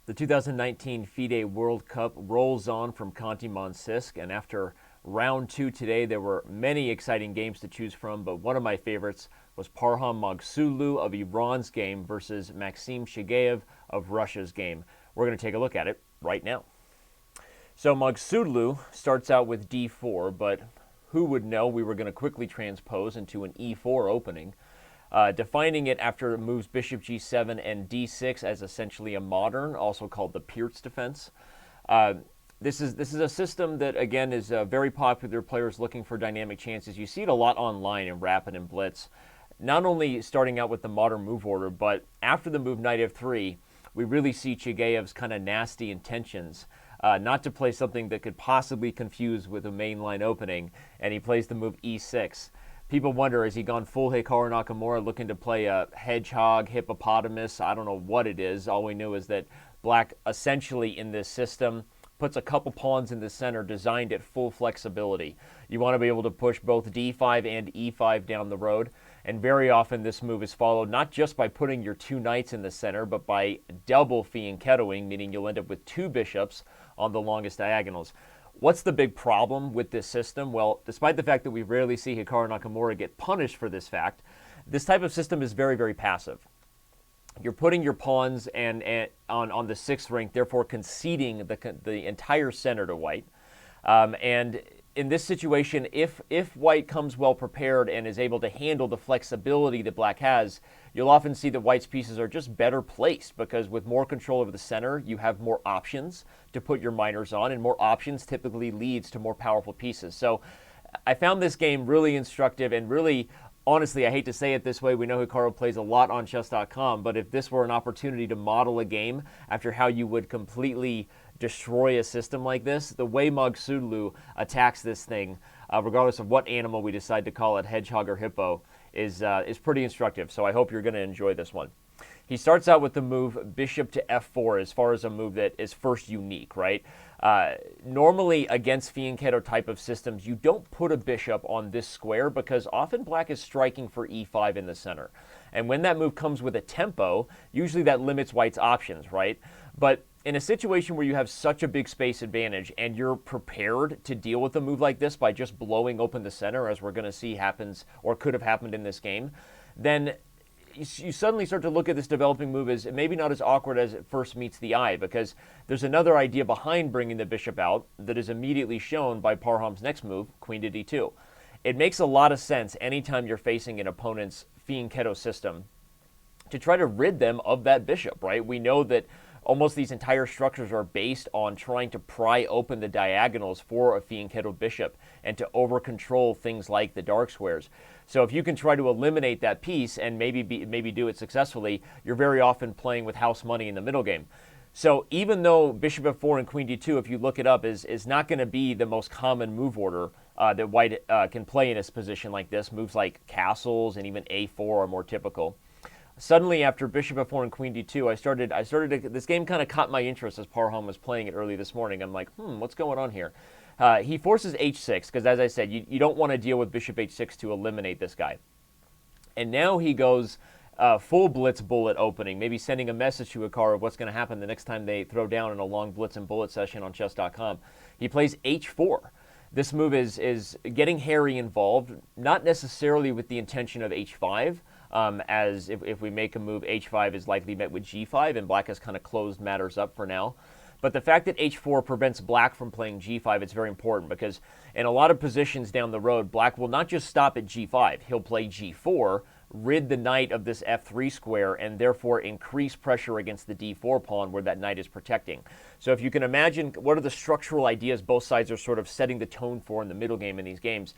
The 2019 FIDE World Cup rolls on from Khanty-Mansisk, and after round 2 today, there were many exciting games to choose from, but one of my favorites was Parham Maghsoodloo of Iran's game versus Maxim Shigaev of Russia's game. We're going to take a look at it right now. So Maghsoodloo starts out with d4, but who would know we were going to quickly transpose into an e4 opening, defining it after moves bishop g7 and d6 as essentially a modern, also called the Pirtz defense. This is a system that, again, is very popular. Players looking for dynamic chances. You see it a lot online in Rapid and Blitz, not only starting out with the modern move order, but after the move knight f3, we really see Shigaev's kind of nasty intentions. Not to play something that could possibly confuse with a mainline opening, and he plays the move e6. People wonder, has he gone full Hikaru Nakamura looking to play a hedgehog, hippopotamus? I don't know what it is. All we know is that black essentially in this system puts a couple pawns in the center designed at full flexibility. You want to be able to push both d5 and e5 down the road, and very often this move is followed not just by putting your two knights in the center, but by double fianchettoing, meaning you'll end up with two bishops on the longest diagonals. What's the big problem with this system? Well, despite the fact that we rarely see Hikaru Nakamura get punished for this fact, this type of system is very, very passive. You're putting your pawns on the sixth rank, therefore conceding the entire center to white. And in this situation, if white comes well prepared and is able to handle the flexibility that black has, you'll often see that white's pieces are just better placed, because with more control over the center, you have more options to put your minors on, and more options typically leads to more powerful pieces. So I found this game really instructive and really, honestly, I hate to say it this way, we know Hikaru plays a lot on Chess.com, but if this were an opportunity to model a game after how you would completely destroy a system like this, the way Maghsoodloo attacks this thing, regardless of what animal we decide to call it, hedgehog or hippo, is pretty instructive. So I hope you're going to enjoy this one. He starts out with the move bishop to f4 as far as a move that is first unique, right? Normally against fianchetto type of systems, you don't put a bishop on this square because often black is striking for e5 in the center. And when that move comes with a tempo, usually that limits white's options, right? But in a situation where you have such a big space advantage and you're prepared to deal with a move like this by just blowing open the center, as we're going to see happens or could have happened in this game, then you suddenly start to look at this developing move as maybe not as awkward as it first meets the eye, because there's another idea behind bringing the bishop out that is immediately shown by Parham's next move, queen to d2. It makes a lot of sense anytime you're facing an opponent's fianchetto system to try to rid them of that bishop, right? We know that almost these entire structures are based on trying to pry open the diagonals for a fianchetto bishop and to over-control things like the dark squares. So if you can try to eliminate that piece and maybe do it successfully, you're very often playing with house money in the middle game. So even though bishop f4 and queen d2, if you look it up, is not going to be the most common move order that white can play in a position like this, moves like castles and even a4 are more typical. Suddenly, after bishop f4 and queen d2, this game kind of caught my interest as Parham was playing it early this morning. I'm like, what's going on here? He forces h6, because as I said, you don't want to deal with bishop h6 to eliminate this guy. And now he goes full blitz bullet opening, maybe sending a message to Hikaru of what's going to happen the next time they throw down in a long blitz and bullet session on Chess.com. He plays h4. This move is getting Harry involved, not necessarily with the intention of h5, as if we make a move, h5 is likely met with g5, and black has kind of closed matters up for now. But the fact that h4 prevents black from playing g5, it's very important, because in a lot of positions down the road, black will not just stop at g5, he'll play g4, rid the knight of this f3 square, and therefore increase pressure against the d4 pawn where that knight is protecting. So if you can imagine what are the structural ideas both sides are sort of setting the tone for in the middle game in these games,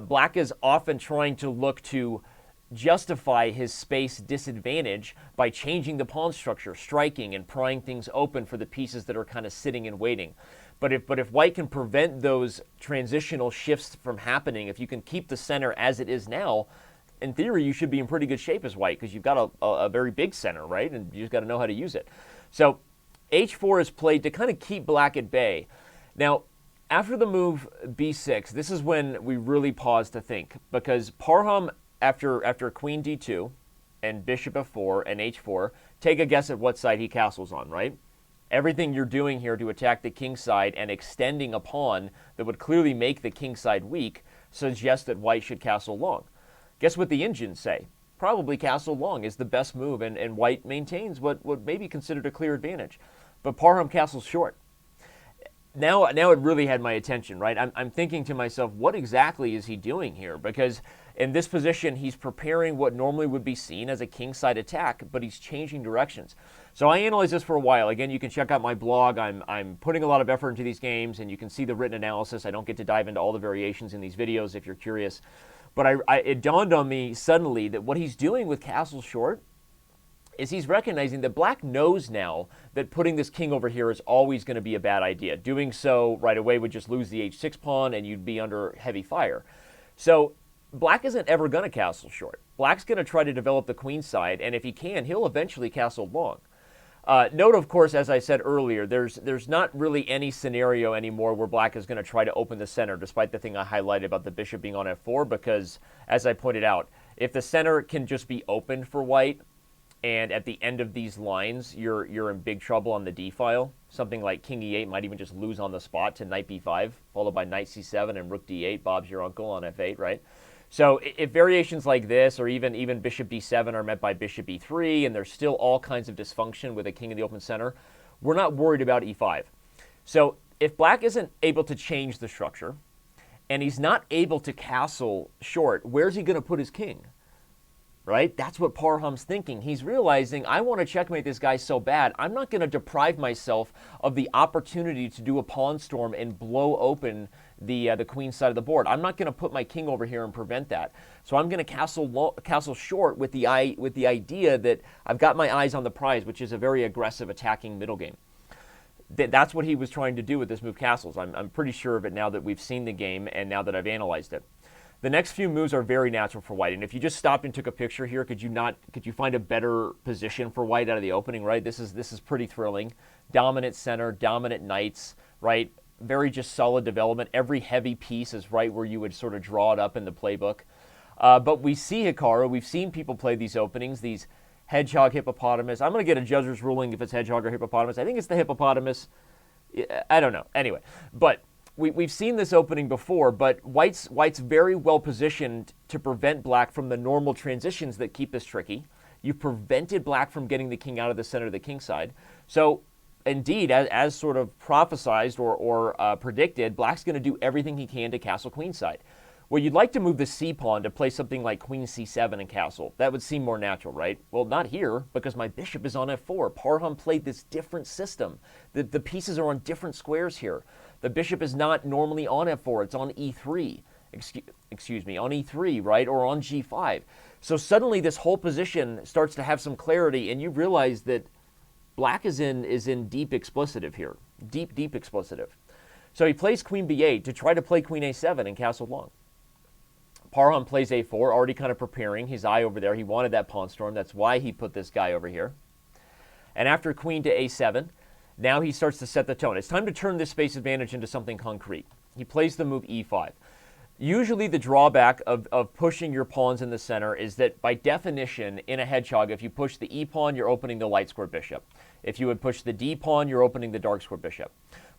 black is often trying to look to justify his space disadvantage by changing the pawn structure, striking and prying things open for the pieces that are kind of sitting and waiting. But if white can prevent those transitional shifts from happening, if you can keep the center as it is now, in theory you should be in pretty good shape as white, because you've got a very big center, right? And you just got to know how to use it. So h4 is played to kind of keep black at bay. Now, after the move b6, this is when we really pause to think, because Parham, after queen d2 and bishop f4 and h4, take a guess at what side he castles on, right? Everything you're doing here to attack the king side and extending a pawn that would clearly make the king side weak suggests that white should castle long. Guess what the engines say? Probably castle long is the best move, and white maintains what may be considered a clear advantage. But Parham castles short. Now it really had my attention, right? I'm thinking to myself, what exactly is he doing here? Because in this position, he's preparing what normally would be seen as a kingside attack, but he's changing directions. So I analyzed this for a while. Again, you can check out my blog. I'm putting a lot of effort into these games, and you can see the written analysis. I don't get to dive into all the variations in these videos if you're curious. But it dawned on me suddenly that what he's doing with castle short is he's recognizing that black knows now that putting this king over here is always going to be a bad idea. Doing so right away would just lose the h6 pawn, and you'd be under heavy fire. So black isn't ever going to castle short. Black's going to try to develop the queen side, and if he can, he'll eventually castle long. Note, of course, as I said earlier, there's not really any scenario anymore where black is going to try to open the center, despite the thing I highlighted about the bishop being on f4, because, as I pointed out, if the center can just be opened for white, and at the end of these lines, you're in big trouble on the d file. Something like king e8 might even just lose on the spot to knight b5, followed by knight c7 and rook d8. Bob's your uncle on f8, right? So if variations like this, or even bishop d7 are met by bishop e3, and there's still all kinds of dysfunction with a king in the open center, we're not worried about e5. So if black isn't able to change the structure, and he's not able to castle short, where's he going to put his king? Right? That's what Parham's thinking. He's realizing, I want to checkmate this guy so bad, I'm not going to deprive myself of the opportunity to do a pawn storm and blow open the queen side of the board. I'm not going to put my king over here and prevent that. So I'm going to castle short with the idea that I've got my eyes on the prize, which is a very aggressive attacking middle game. That's what he was trying to do with this move castles. I'm pretty sure of it now that we've seen the game and now that I've analyzed it. The next few moves are very natural for white, and if you just stopped and took a picture here, could you find a better position for white out of the opening, right? This is pretty thrilling. Dominant center, dominant knights, right? Very just solid development. Every heavy piece is right where you would sort of draw it up in the playbook. But we see Hikaru, we've seen people play these openings, these hedgehog hippopotamus. I'm going to get a judge's ruling if it's hedgehog or hippopotamus. I think it's the hippopotamus. I don't know. Anyway, but we've seen this opening before, but white's very well positioned to prevent black from the normal transitions that keep this tricky. You've prevented black from getting the king out of the center of the king side. So indeed, as sort of prophesized or predicted, black's going to do everything he can to castle queen side. Well, you'd like to move the c pawn to play something like queen c7 and castle. That would seem more natural, right? Well, not here, because my bishop is on f4. Parham played this different system. The pieces are on different squares here. The bishop is not normally on f4. It's on e3. Excuse me, on e3, right? Or on g5. So suddenly this whole position starts to have some clarity, and you realize that black is in deep explicitive here. Deep explicitive. So he plays queen b8 to try to play queen a7 and castle long. Parham plays a4, already kind of preparing his eye over there. He wanted that pawn storm. That's why he put this guy over here. And after queen to a7, now he starts to set the tone. It's time to turn this space advantage into something concrete. He plays the move e5. Usually the drawback of pushing your pawns in the center is that by definition, in a hedgehog, if you push the e pawn, you're opening the light square bishop. If you would push the d pawn, you're opening the dark square bishop.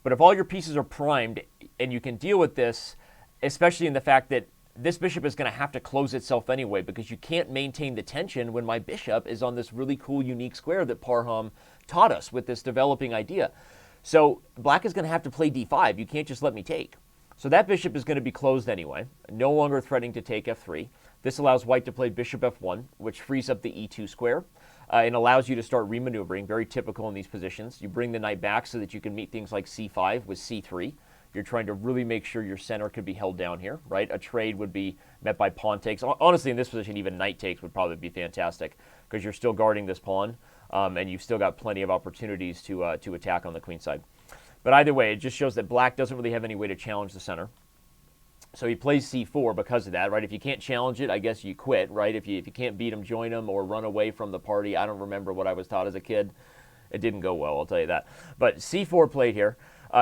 But if all your pieces are primed and you can deal with this, especially in the fact that this bishop is going to have to close itself anyway, because you can't maintain the tension when my bishop is on this really cool, unique square that Parham taught us with this developing idea. So black is going to have to play d5. You can't just let me take. So that bishop is going to be closed anyway, no longer threatening to take f3. This allows white to play bishop f1, which frees up the e2 square and allows you to start remaneuvering, very typical in these positions. You bring the knight back so that you can meet things like c5 with c3. You're trying to really make sure your center could be held down here, right? A trade would be met by pawn takes. Honestly, in this position, even knight takes would probably be fantastic because you're still guarding this pawn, and you've still got plenty of opportunities to attack on the queen side. But either way, it just shows that black doesn't really have any way to challenge the center. So he plays c4 because of that, right? If you can't challenge it, I guess you quit, right? If you can't beat him, join him, or run away from the party. I don't remember what I was taught as a kid. It didn't go well, I'll tell you that. But c4 played here.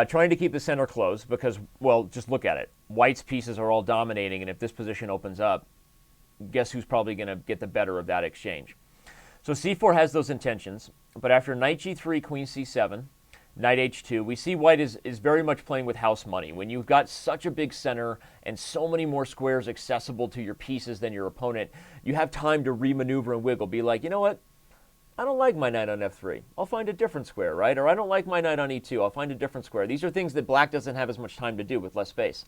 Trying to keep the center closed because, well, just look at it. White's pieces are all dominating, and if this position opens up, guess who's probably going to get the better of that exchange? So c4 has those intentions, but after knight g3, queen c7, Knight h2. We see white is very much playing with house money. When you've got such a big center and so many more squares accessible to your pieces than your opponent, you have time to remaneuver and wiggle. Be like, you know what? I don't like my knight on f3. I'll find a different square, right? Or I don't like my knight on e2. I'll find a different square. These are things that black doesn't have as much time to do with less space.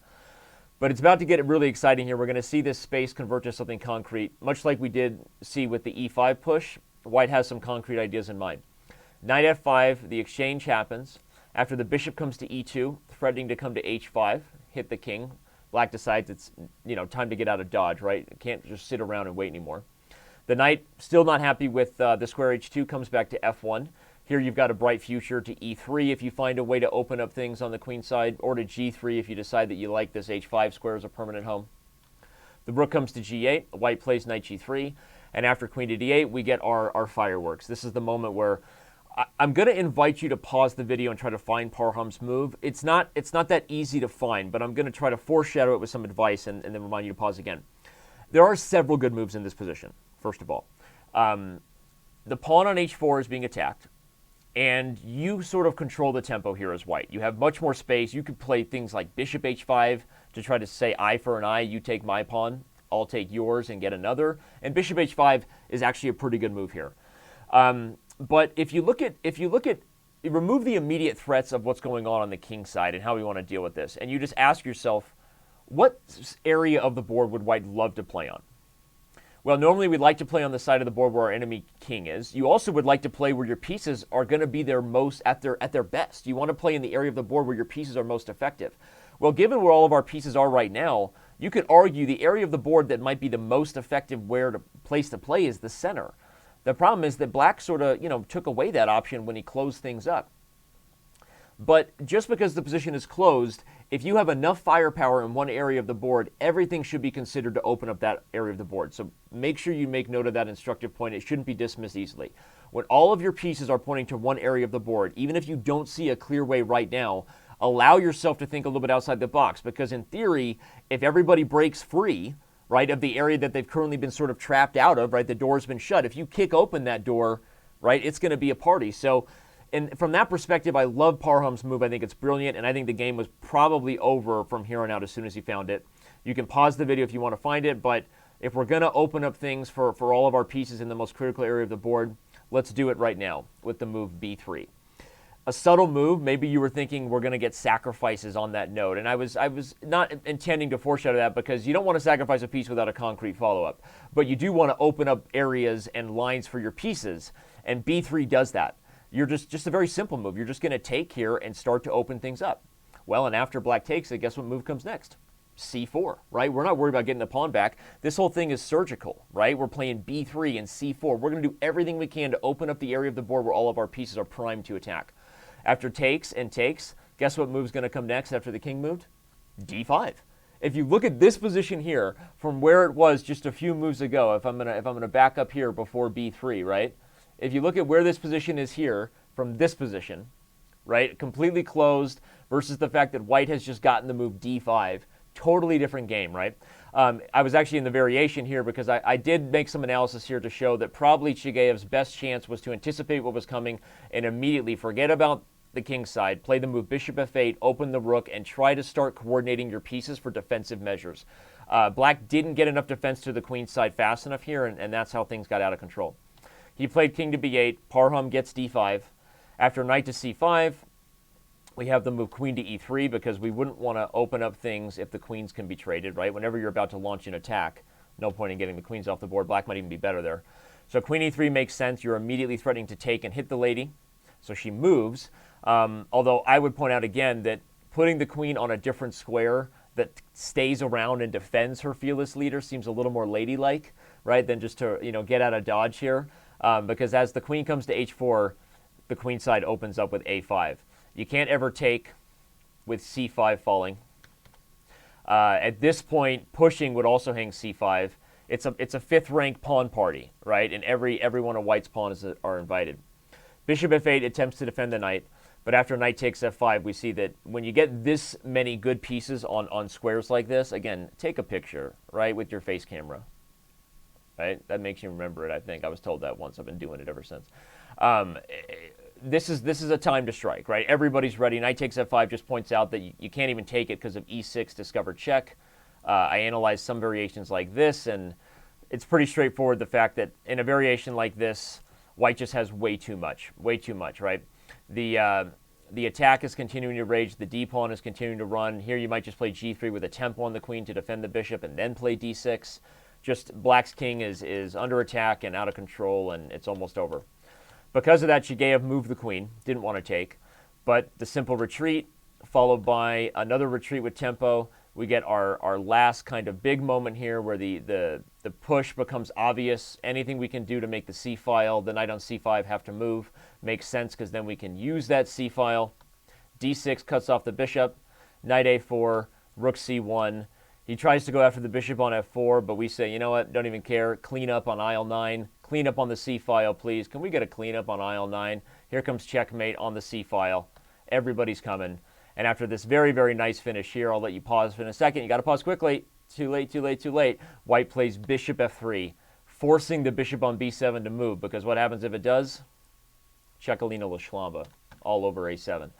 But it's about to get really exciting here. We're going to see this space convert to something concrete, much like we did see with the e5 push. White has some concrete ideas in mind. Knight f5, the exchange happens. After the bishop comes to e2, threatening to come to h5, hit the king. Black decides it's, time to get out of dodge, right? Can't just sit around and wait anymore. The knight, still not happy with the square h2, comes back to f1. Here you've got a bright future to e3 if you find a way to open up things on the queen side, or to g3 if you decide that you like this h5 square as a permanent home. The rook comes to g8, white plays knight g3, and after queen to d8, we get our fireworks. This is the moment where I'm going to invite you to pause the video and try to find Parham's move. It's not that easy to find, but I'm going to try to foreshadow it with some advice and then remind you to pause again. There are several good moves in this position, first of all. The pawn on h4 is being attacked, and you sort of control the tempo here as white. You have much more space. You could play things like bishop h5 to try to say eye for an eye. You take my pawn, I'll take yours and get another. And bishop h5 is actually a pretty good move here. But if you remove the immediate threats of what's going on the king side and how we want to deal with this, and you just ask yourself, what area of the board would white love to play on? Well, normally we'd like to play on the side of the board where our enemy king is. You also would like to play where your pieces are going to be at their best. You want to play in the area of the board where your pieces are most effective. Well, given where all of our pieces are right now, you could argue the area of the board that might be the most effective place to play is the center. The problem is that black sort of, took away that option when he closed things up. But just because the position is closed, if you have enough firepower in one area of the board, everything should be considered to open up that area of the board. So make sure you make note of that instructive point. It shouldn't be dismissed easily. When all of your pieces are pointing to one area of the board, even if you don't see a clear way right now, allow yourself to think a little bit outside the box. Because in theory, if everybody breaks free, right, of the area that they've currently been sort of trapped out of, right, the door's been shut. If you kick open that door, right, it's going to be a party. So, and from that perspective, I love Parham's move. I think it's brilliant, and I think the game was probably over from here on out as soon as he found it. You can pause the video if you want to find it, but if we're going to open up things for all of our pieces in the most critical area of the board, let's do it right now with the move b3. A subtle move, maybe you were thinking we're going to get sacrifices on that node, and I was not intending to foreshadow that because you don't want to sacrifice a piece without a concrete follow-up, but you do want to open up areas and lines for your pieces, and b3 does that. You're just a very simple move. You're just going to take here and start to open things up. Well, and after black takes it, guess what move comes next? c4, right? We're not worried about getting the pawn back. This whole thing is surgical, right? We're playing b3 and c4. We're going to do everything we can to open up the area of the board where all of our pieces are primed to attack. After takes and takes, guess what move's going to come next after the king moved? d5. If you look at this position here from where it was just a few moves ago, if I'm gonna back up here before b3, right? If you look at where this position is here from this position, right, completely closed versus the fact that white has just gotten the move d5, totally different game, right? I was actually in the variation here because I did make some analysis here to show that probably Chigayev's best chance was to anticipate what was coming and immediately forget about the king side, play the move bishop f8, open the rook, and try to start coordinating your pieces for defensive measures. Black didn't get enough defense to the queen side fast enough here, and that's how things got out of control. He played king to b8, Parham gets d5. After knight to c5, we have the move queen to e3 because we wouldn't want to open up things if the queens can be traded, right? Whenever you're about to launch an attack, no point in getting the queens off the board. Black might even be better there. So queen e3 makes sense. You're immediately threatening to take and hit the lady. So she moves. Although I would point out again that putting the queen on a different square that stays around and defends her fearless leader seems a little more ladylike, right, than just to get out of dodge here. Because as the queen comes to h4, the queen side opens up with a5. You can't ever take with c5 falling. At this point, pushing would also hang c5. It's a fifth rank pawn party, right? And every one of white's pawns are invited. Bishop f8 attempts to defend the knight, but after knight takes f5, we see that when you get this many good pieces on squares like this, again, take a picture, right, with your face camera. Right? That makes you remember it, I think. I was told that once. I've been doing it ever since. this is a time to strike, right? Everybody's ready. Knight takes f5 just points out that you can't even take it because of e6 discovered check. I analyzed some variations like this, and it's pretty straightforward, the fact that in a variation like this, white just has way too much, right? The attack is continuing to rage, the d-pawn is continuing to run. Here you might just play g3 with a tempo on the queen to defend the bishop and then play d6. Just black's king is under attack and out of control, and it's almost over. Because of that, Shigeev moved the queen, didn't want to take, but the simple retreat followed by another retreat with tempo. We get our last kind of big moment here where the push becomes obvious. Anything we can do to make the c-file, the knight on c5 have to move, makes sense because then we can use that c-file. d6 cuts off the bishop, knight a4, rook c1. He tries to go after the bishop on f4, but we say, you know what, don't even care. Clean up on il9. Clean up on the c-file, please. Can we get a clean up on il9? Here comes checkmate on the c-file. Everybody's coming. And after this very, very nice finish here, I'll let you pause for a second. You got to pause quickly. Too late, too late, too late. White plays bishop f3, forcing the bishop on b7 to move, because what happens if it does? Chekalina Lashlamba, all over a7.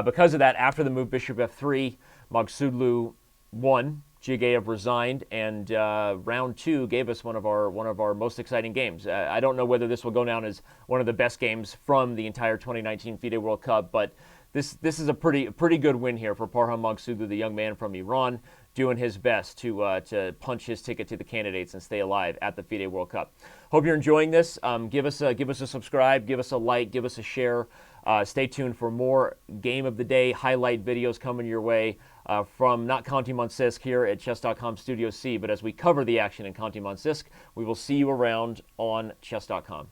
Because of that, after the move bishop f3, Maghsoodloo won. Shigeev resigned, and round 2 gave us one of our most exciting games. I don't know whether this will go down as one of the best games from the entire 2019 FIDE World Cup, but this is a pretty good win here for Parham Maghsoodloo, the young man from Iran, doing his best to punch his ticket to the candidates and stay alive at the FIDE World Cup. Hope you're enjoying this. Give us a subscribe, give us a like, give us a share. Stay tuned for more Game of the Day highlight videos coming your way from not Khanty-Mansiysk here at Chess.com Studio C, but as we cover the action in Khanty-Mansiysk, we will see you around on Chess.com.